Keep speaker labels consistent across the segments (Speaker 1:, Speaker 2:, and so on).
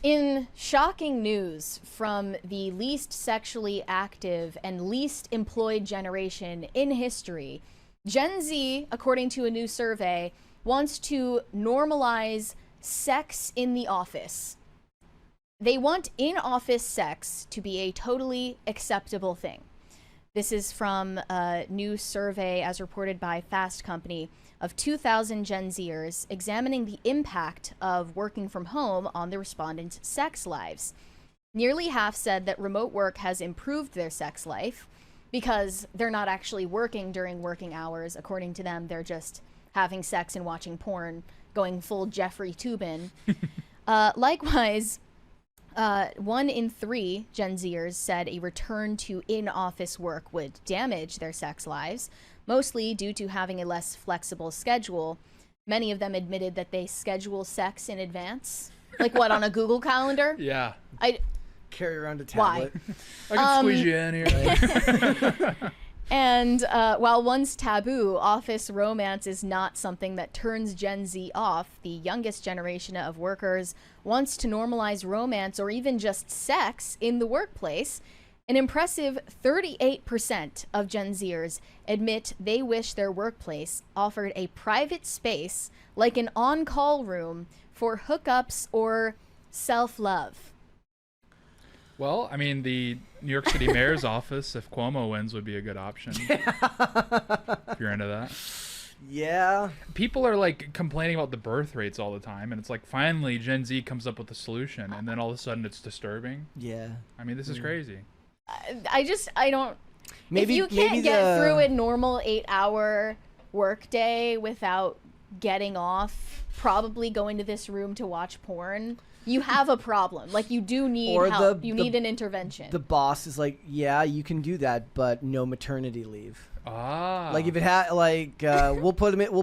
Speaker 1: In shocking news from the least sexually active and least employed generation in history, Gen Z, according to a new survey, wants to normalize sex in the office. They want in-office sex to be a totally acceptable thing. This is from a new survey as reported by Fast Company of 2,000 Gen Zers examining the impact of working from home on the respondents' sex lives. Nearly half said that remote work has improved their sex life because they're not actually working during working hours. According to them, they're just having sex and watching porn, going full Jeffrey Toobin. Likewise, 1 in 3 Gen Zers said a return to in-office work would damage their sex lives, mostly due to having a less flexible schedule. Many of them admitted that they schedule sex in advance. Like what, on a Google Calendar?
Speaker 2: Yeah.
Speaker 1: I
Speaker 3: carry around a tablet.
Speaker 2: I can squeeze you in here.
Speaker 1: And while once taboo, office romance is not something that turns Gen Z off. The youngest generation of workers wants to normalize romance or even just sex in the workplace. An impressive 38% of Gen Zers admit they wish their workplace offered a private space, like an on-call room, for hookups or self-love.
Speaker 2: Well, I mean, the New York City mayor's office, if Cuomo wins, would be a good option. If you're into that.
Speaker 3: Yeah.
Speaker 2: People are like complaining about the birth rates all the time, and it's like finally Gen Z comes up with a solution, and then all of a sudden it's disturbing.
Speaker 3: Yeah.
Speaker 2: I mean, this is crazy.
Speaker 1: I don't. If you can't get through a normal 8-hour workday without getting off, probably going to this room to watch porn, you have a problem. Like, you do need help. You need an intervention.
Speaker 3: The boss is like, yeah, you can do that, but no maternity leave.
Speaker 2: Ah.
Speaker 3: Like if it we'll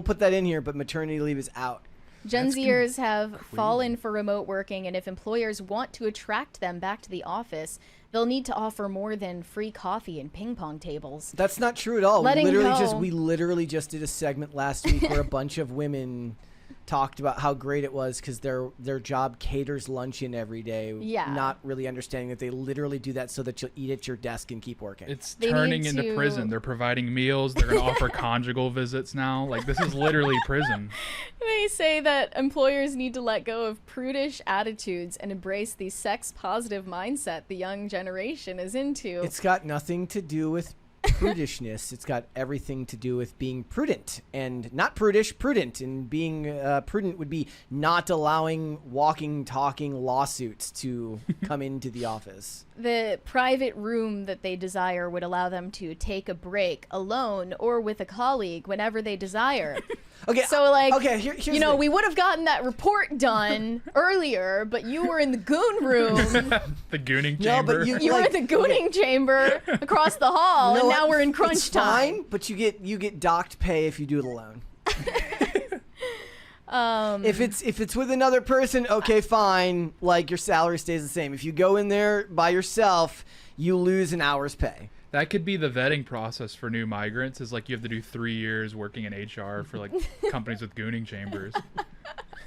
Speaker 3: put that in here, but maternity leave is out.
Speaker 1: Gen Zers have fallen for remote working, and if employers want to attract them back to the office, they'll need to offer more than free coffee and ping pong tables.
Speaker 3: That's not true at all. We literally just did a segment last week where a bunch of women talked about how great it was because their job caters luncheon every day.
Speaker 1: Yeah.
Speaker 3: Not really understanding that they literally do that so that you'll eat at your desk and keep working.
Speaker 2: It's turning into prison. They're providing meals. They're going to offer conjugal visits now. Like, this is literally prison.
Speaker 1: They say that employers need to let go of prudish attitudes and embrace the sex-positive mindset the young generation is into.
Speaker 3: It's got nothing to do with prudishness. It's got everything to do with being prudent, and not prudish, prudent. And being prudent would be not allowing walking, talking lawsuits to come into the office.
Speaker 1: The private room that they desire would allow them to take a break alone or with a colleague whenever they desire.
Speaker 3: Okay,
Speaker 1: so like,
Speaker 3: here's
Speaker 1: you know, we would have gotten that report done earlier, but you were in the goon room.
Speaker 2: The gooning chamber.
Speaker 3: No, but
Speaker 1: you were in the gooning chamber across the hall, and now we're in crunch time.
Speaker 3: Fine, but you get docked pay if you do it alone. If it's with another person, okay, fine. Like, your salary stays the same. If you go in there by yourself, you lose an hour's pay.
Speaker 2: That could be the vetting process for new migrants, is like you have to do 3 years working in HR for like companies with gooning chambers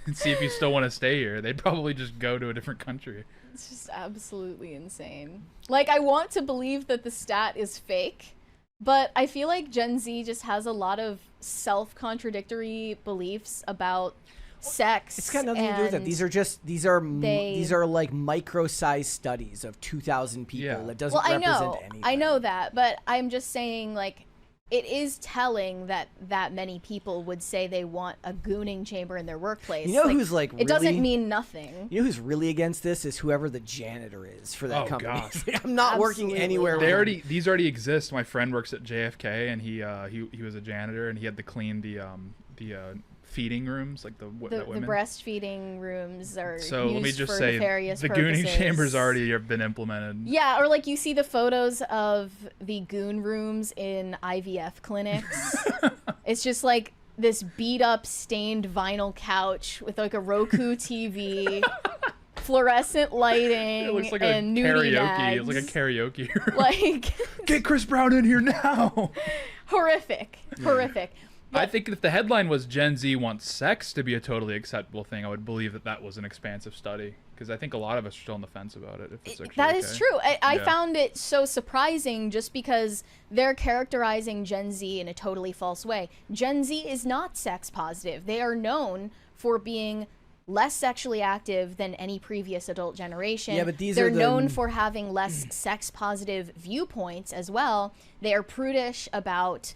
Speaker 2: and see if you still want to stay here. They'd probably just go to a different country.
Speaker 1: It's just absolutely insane. Like, I want to believe that the stat is fake, but I feel like Gen Z just has a lot of self-contradictory beliefs about sex.
Speaker 3: It's got nothing to do with it. These are like micro-sized studies of 2,000 people. That doesn't represent anything.
Speaker 1: I know that, but I'm just saying, like, it is telling that many people would say they want a gooning chamber in their workplace.
Speaker 3: You know, like, who's like,
Speaker 1: it doesn't mean nothing.
Speaker 3: You know who's really against this is whoever the janitor is for that company.
Speaker 2: God.
Speaker 3: I'm not working anywhere.
Speaker 2: These already exist. My friend works at JFK, and he was a janitor, and he had to clean the feeding rooms, like the
Speaker 1: breastfeeding rooms are
Speaker 2: so
Speaker 1: used
Speaker 2: let me just
Speaker 1: for
Speaker 2: say
Speaker 1: nefarious
Speaker 2: the
Speaker 1: purposes.
Speaker 2: gooning chambers already have been implemented.
Speaker 1: Yeah, or like you see the photos of the goon rooms in IVF clinics. It's just like this beat up stained vinyl couch with like a Roku TV, fluorescent lighting,
Speaker 2: it looks like
Speaker 1: and
Speaker 2: a
Speaker 1: nudie
Speaker 2: karaoke.
Speaker 1: mags.
Speaker 2: It's like a karaoke room.
Speaker 1: Like,
Speaker 2: get Chris Brown in here now.
Speaker 1: Horrific.
Speaker 2: I think if the headline was Gen Z wants sex to be a totally acceptable thing, I would believe that was an expansive study. because I think a lot of us are still on the fence about it. If it's actually
Speaker 1: That
Speaker 2: okay.
Speaker 1: is true. I
Speaker 2: Yeah.
Speaker 1: found it so surprising just because they're characterizing Gen Z in a totally false way. Gen Z is not sex positive. They are known for being less sexually active than any previous adult generation.
Speaker 3: Yeah, but these
Speaker 1: They're
Speaker 3: are the-
Speaker 1: known for having less sex positive viewpoints as well. They are prudish about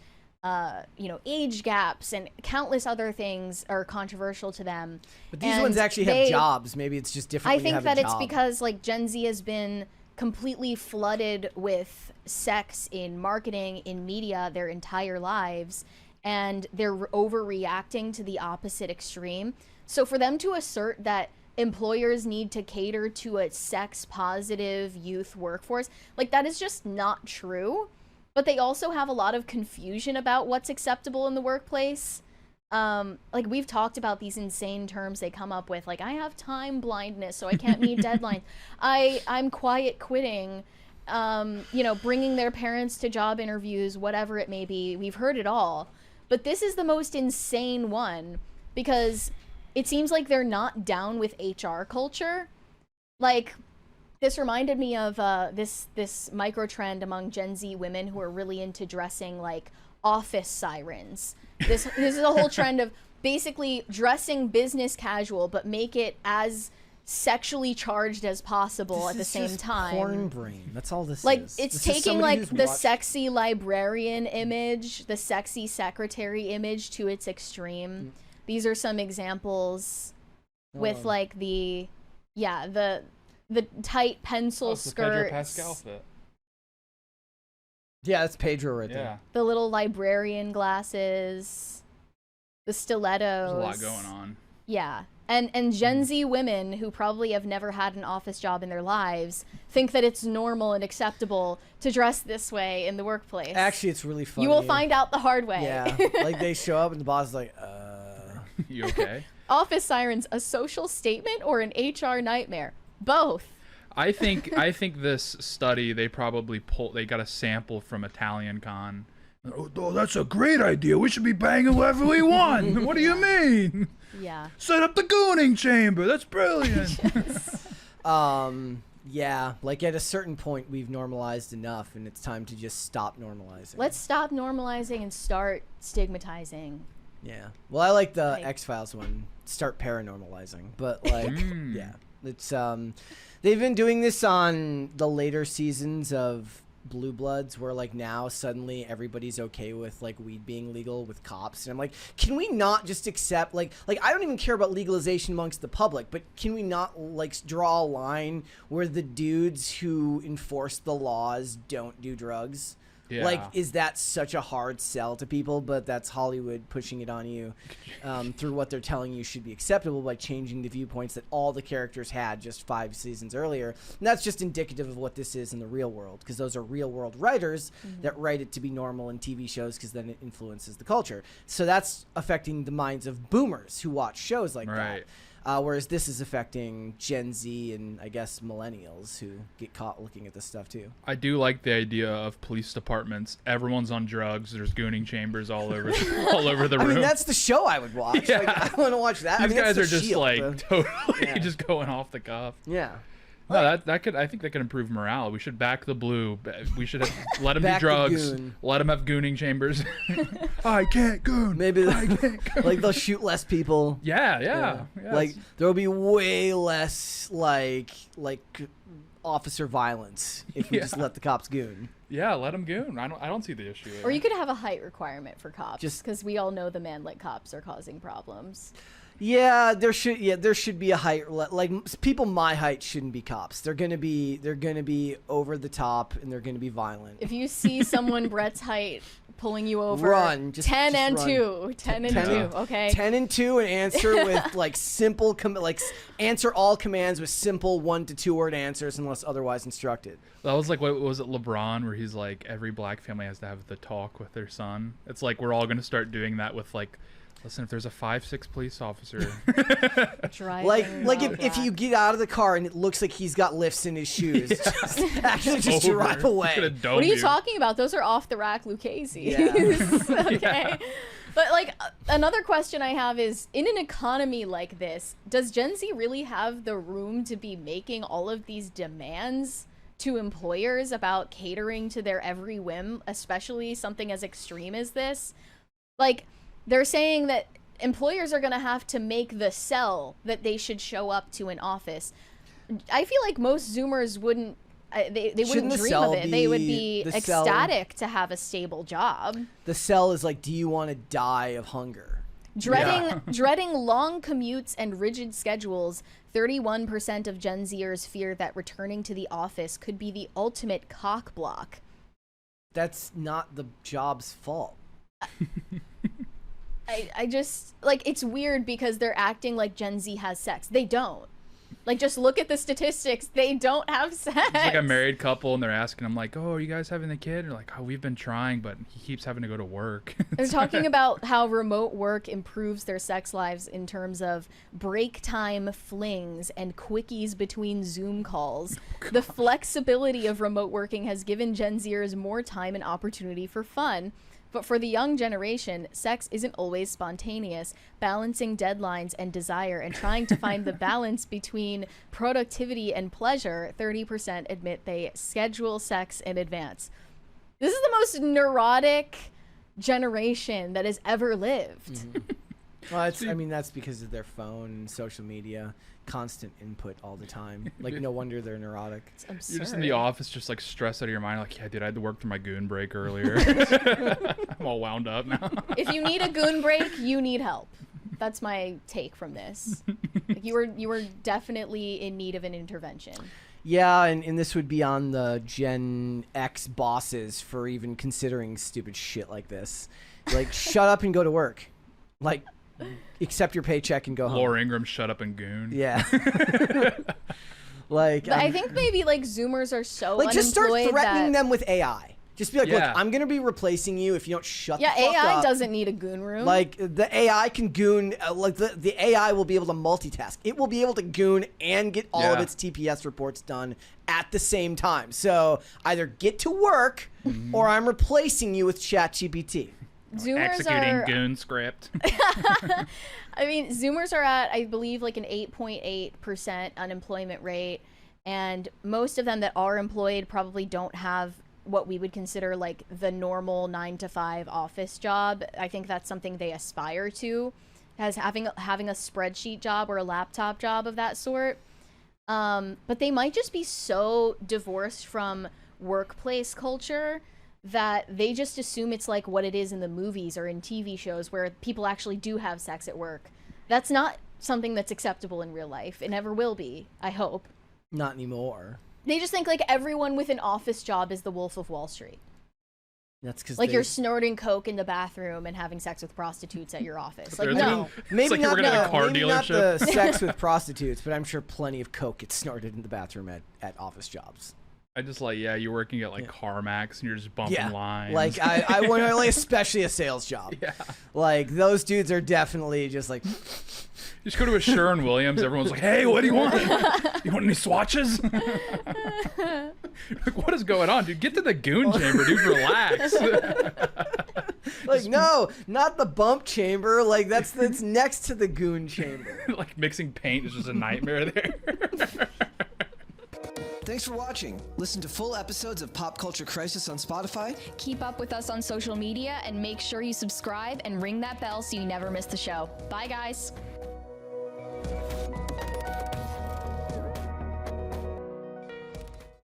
Speaker 1: age gaps and countless other things are controversial to them.
Speaker 3: But these
Speaker 1: And
Speaker 3: ones actually have
Speaker 1: they-
Speaker 3: jobs. Maybe it's just different.
Speaker 1: I
Speaker 3: when you
Speaker 1: think
Speaker 3: have
Speaker 1: that
Speaker 3: a
Speaker 1: it's
Speaker 3: job.
Speaker 1: because like Gen Z has been completely flooded with sex in marketing, in media their entire lives, and they're overreacting to the opposite extreme. So for them to assert that employers need to cater to a sex positive youth workforce, like that is just not true. But they also have a lot of confusion about what's acceptable in the workplace. Like we've talked about these insane terms they come up with, like I have time blindness, so I can't meet deadlines. I'm quiet quitting. Bringing their parents to job interviews, whatever it may be. We've heard it all, but this is the most insane one because it seems like they're not down with HR culture. Like this reminded me of this micro trend among Gen Z women who are really into dressing like office sirens. This is a whole trend of basically dressing business casual, but make it as sexually charged as possible at the same time.
Speaker 3: Porn brain. That's all this
Speaker 1: Like
Speaker 3: is.
Speaker 1: it's
Speaker 3: This is
Speaker 1: taking
Speaker 3: somebody
Speaker 1: like
Speaker 3: who's
Speaker 1: the
Speaker 3: watched-
Speaker 1: sexy librarian image, the sexy secretary image to its extreme. These are some examples with like the tight pencil
Speaker 2: It's the Pedro
Speaker 1: skirts,
Speaker 2: Pascal fit.
Speaker 3: Yeah, that's Pedro right
Speaker 2: Yeah.
Speaker 3: there.
Speaker 1: the little librarian glasses, the stilettos.
Speaker 2: There's a lot going on.
Speaker 1: Yeah. And Gen Z women who probably have never had an office job in their lives think that it's normal and acceptable to dress this way in the workplace.
Speaker 3: Actually, it's really funny.
Speaker 1: you will find out the hard way.
Speaker 3: Yeah, like they show up and the boss is like,
Speaker 2: You okay?
Speaker 1: Office sirens, a social statement or an HR nightmare? Both.
Speaker 2: I think this study they got a sample from Italian Con. Oh, that's a great idea. We should be banging whoever we want. What do you mean?
Speaker 1: Yeah.
Speaker 2: Set up the gooning chamber. That's brilliant.
Speaker 3: Yeah, like at a certain point we've normalized enough and it's time to just stop normalizing.
Speaker 1: Let's stop normalizing and start stigmatizing.
Speaker 3: Yeah. Well, I like the
Speaker 1: Like-
Speaker 3: X-Files one. Start paranormalizing. But like yeah. It's they've been doing this on the later seasons of Blue Bloods where like now suddenly everybody's okay with like weed being legal with cops, and I'm like, can we not just accept like I don't even care about legalization amongst the public, but can we not like draw a line where the dudes who enforce the laws don't do drugs?
Speaker 2: Yeah.
Speaker 3: Like, is that such a hard sell to people? But that's Hollywood pushing it on you through what they're telling you should be acceptable by changing the viewpoints that all the characters had just 5 seasons earlier. And that's just indicative of what this is in the real world, because those are real world writers that write it to be normal in TV shows, because then it influences the culture. So that's affecting the minds of boomers who watch shows like
Speaker 2: Right.
Speaker 3: that. Whereas this is affecting Gen Z and I guess millennials who get caught looking at this stuff too.
Speaker 2: I do like the idea of police departments. Everyone's on drugs. There's gooning chambers all over the room.
Speaker 3: I mean, that's the show I would watch.
Speaker 2: Yeah.
Speaker 3: Like, I want to watch that.
Speaker 2: These
Speaker 3: I mean,
Speaker 2: guys
Speaker 3: that's
Speaker 2: are
Speaker 3: The
Speaker 2: just
Speaker 3: Shield,
Speaker 2: like
Speaker 3: but-
Speaker 2: totally
Speaker 3: Yeah.
Speaker 2: just going off the cuff.
Speaker 3: Yeah.
Speaker 2: No, I think that could improve morale. We should back the blue. We should let them do
Speaker 3: Back the
Speaker 2: drugs.
Speaker 3: goon.
Speaker 2: Let them have gooning chambers. I can't goon.
Speaker 3: Maybe
Speaker 2: I can't goon.
Speaker 3: like they'll shoot less people.
Speaker 2: Yeah.
Speaker 3: Like there will be way less like officer violence if we just
Speaker 2: Yeah.
Speaker 3: let the cops goon.
Speaker 2: yeah, let them goon. I don't see the issue.
Speaker 1: Or you could have a height requirement for cops,
Speaker 3: Just-
Speaker 1: because we all know the manlit cops are causing problems.
Speaker 3: Yeah, there should be a height like people my height shouldn't be cops. They're gonna be over the top and they're gonna be violent.
Speaker 1: If you see someone Brett's height pulling you over,
Speaker 3: Run, just
Speaker 1: 10 and
Speaker 3: run.
Speaker 1: 2, 10 and
Speaker 3: 10
Speaker 1: 2, okay?
Speaker 3: 10 and 2 and answer with like simple answer all commands with simple 1 to 2 word answers unless otherwise instructed.
Speaker 2: That was like, what was it, LeBron, where he's like, every black family has to have the talk with their son. It's like we're all gonna start doing that with like, listen, if there's a 5'6" police officer,
Speaker 1: Driving
Speaker 3: Like
Speaker 1: while
Speaker 3: if you
Speaker 1: black.
Speaker 3: get out of the car and it looks like he's got lifts in his shoes, just actually just
Speaker 2: over.
Speaker 3: drive
Speaker 2: He's gonna
Speaker 3: away.
Speaker 2: dome
Speaker 1: What are you talking about? Those are off the rack Lucchese's.
Speaker 3: Yeah.
Speaker 1: Okay. But like another question I have is, in an economy like this, does Gen Z really have the room to be making all of these demands to employers about catering to their every whim, especially something as extreme as this? Like, they're saying that employers are going to have to make the sell that they should show up to an office. I feel like most Zoomers wouldn't they wouldn't dream of it. They would be ecstatic to have a stable job.
Speaker 3: The sell is like, do you want to die of hunger?
Speaker 1: Dreading long commutes and rigid schedules, 31% of Gen Zers fear that returning to the office could be the ultimate cock block.
Speaker 3: That's not the job's fault.
Speaker 1: I just, like, it's weird because they're acting like Gen Z has sex. They don't. Like, just look at the statistics. They don't have sex.
Speaker 2: It's like a married couple, and they're asking them, like, oh, are you guys having a kid? And they're like, oh, we've been trying, but he keeps having to go to work.
Speaker 1: They're talking about how remote work improves their sex lives in terms of break time flings and quickies between Zoom calls. The flexibility of remote working has given Gen Zers more time and opportunity for fun. But for the young generation, sex isn't always spontaneous. Balancing deadlines and desire and trying to find the balance between productivity and pleasure, 30% admit they schedule sex in advance. This is the most neurotic generation that has ever lived.
Speaker 3: Mm-hmm. Well, I mean, that's because of their phone and social media. Constant input all the time. Like, no wonder they're neurotic.
Speaker 1: It's absurd.
Speaker 2: You're just in the office, just like stressed out of your mind. Like, yeah, dude, I had to work through my goon break earlier. I'm all wound up now.
Speaker 1: If you need a goon break, you need help. That's my take from this. Like, you were definitely in need of an intervention.
Speaker 3: Yeah, and this would be on the Gen X bosses for even considering stupid shit like this. Like, shut up and go to work. Like, accept your paycheck and go home.
Speaker 2: Laura Ingraham, shut up and goon.
Speaker 3: Yeah. Like,
Speaker 1: I think maybe like Zoomers are so
Speaker 3: like, just start
Speaker 1: unemployed
Speaker 3: threatening
Speaker 1: that...
Speaker 3: them with AI. Just be like,
Speaker 2: Yeah.
Speaker 3: look, I'm going to be replacing you if you don't shut the fuck
Speaker 1: AI
Speaker 3: up.
Speaker 1: doesn't need a goon room.
Speaker 3: Like, the AI can goon, like, the AI will be able to multitask. It will be able to goon and get all of its TPS reports done at the same time. So either get to work or I'm replacing you with ChatGPT.
Speaker 1: Zoomers
Speaker 2: Executing
Speaker 1: are,
Speaker 2: goon script.
Speaker 1: I mean, Zoomers are at, I believe, like an 8.8% unemployment rate. And most of them that are employed probably don't have what we would consider like the normal 9-to-5 office job. I think that's something they aspire to, as having a spreadsheet job or a laptop job of that sort. But they might just be so divorced from workplace culture that they just assume it's like what it is in the movies or in TV shows where people actually do have sex at work. That's not something that's acceptable in real life. It never will be, I hope.
Speaker 3: Not anymore.
Speaker 1: They just think like everyone with an office job is the Wolf of Wall Street.
Speaker 3: That's because
Speaker 1: like you're snorting coke in the bathroom and having sex with prostitutes at your office. Like,
Speaker 2: There's
Speaker 1: no.
Speaker 3: Maybe
Speaker 2: like
Speaker 3: not,
Speaker 2: you were at a car
Speaker 3: maybe not
Speaker 2: dealership.
Speaker 3: the sex with prostitutes, but I'm sure plenty of coke gets snorted in the bathroom at office jobs.
Speaker 2: I just like, yeah, you're working at like CarMax and you're just bumping lines.
Speaker 3: Like I want to, like, especially a sales job.
Speaker 2: Yeah.
Speaker 3: Like, those dudes are definitely just like.
Speaker 2: You just go to a Sherwin-Williams, everyone's like, hey, what do you want? You want any swatches? Like, what is going on, dude? Get to the goon chamber, dude. Relax.
Speaker 3: Like, no, not the bump chamber. Like, that's next to the goon chamber.
Speaker 2: Like, mixing paint is just a nightmare there.
Speaker 4: Thanks for watching. Listen to full episodes of Pop Culture Crisis on Spotify.
Speaker 5: Keep up with us on social media and make sure you subscribe and ring that bell so you never miss the show. Bye, guys.